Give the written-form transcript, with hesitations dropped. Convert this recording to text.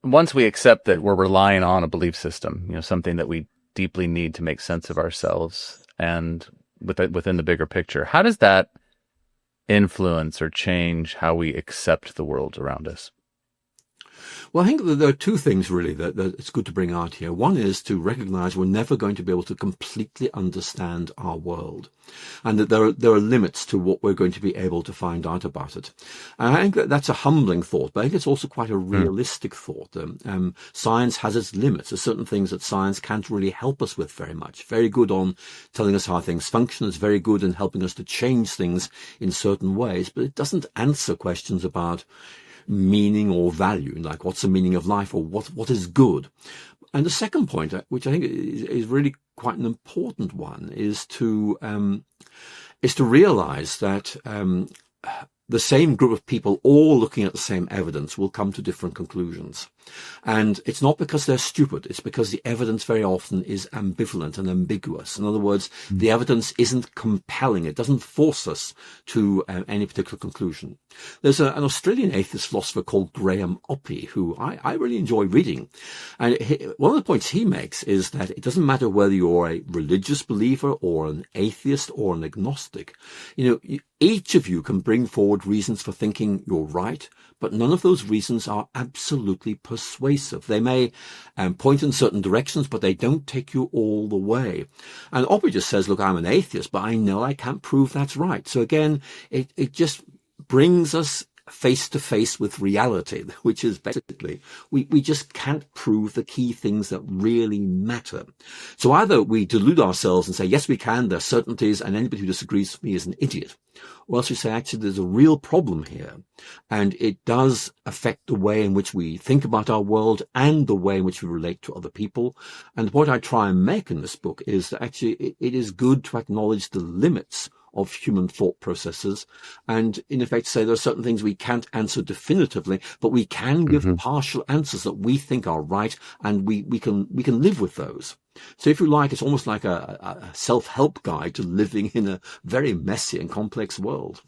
once we accept that we're relying on a belief system, something that we deeply need to make sense of ourselves and within the bigger picture, how does that influence or change how we accept the world around us? Well, I think that there are two things really that it's good to bring out here. One is to recognize we're never going to be able to completely understand our world, and that there are limits to what we're going to be able to find out about it. And I think that that's a humbling thought, but I think it's also quite a realistic thought. Science has its limits. There's certain things that science can't really help us with very much. Very good on telling us how things function. It's very good in helping us to change things in certain ways, but it doesn't answer questions about meaning or value, like what's the meaning of life or what is good. And the second point, which I think is really quite an important one, is to realize that the same group of people all looking at the same evidence will come to different conclusions. And it's not because they're stupid. It's because the evidence very often is ambivalent and ambiguous. In other words, the evidence isn't compelling. It doesn't force us to any particular conclusion. There's an Australian atheist philosopher called Graham Oppy, who I really enjoy reading. And one of the points he makes is that it doesn't matter whether you're a religious believer or an atheist or an agnostic. Each of you can bring forward reasons for thinking you're right, but none of those reasons are absolutely persuasive. They may point in certain directions, but they don't take you all the way. And Oppy just says, look, I'm an atheist, but I know I can't prove that's right. So again, it just brings us face to face with reality, which is basically we just can't prove the key things that really matter. So either we delude ourselves and say, yes, we can, there are certainties, and anybody who disagrees with me is an idiot. Or else we say, actually, there's a real problem here, and it does affect the way in which we think about our world and the way in which we relate to other people. And what I try and make in this book is that actually it is good to acknowledge the limits of human thought processes, and in effect say there are certain things we can't answer definitively, but we can give partial answers that we think are right, and we can live with those. So if you like, it's almost like a self-help guide to living in a very messy and complex world.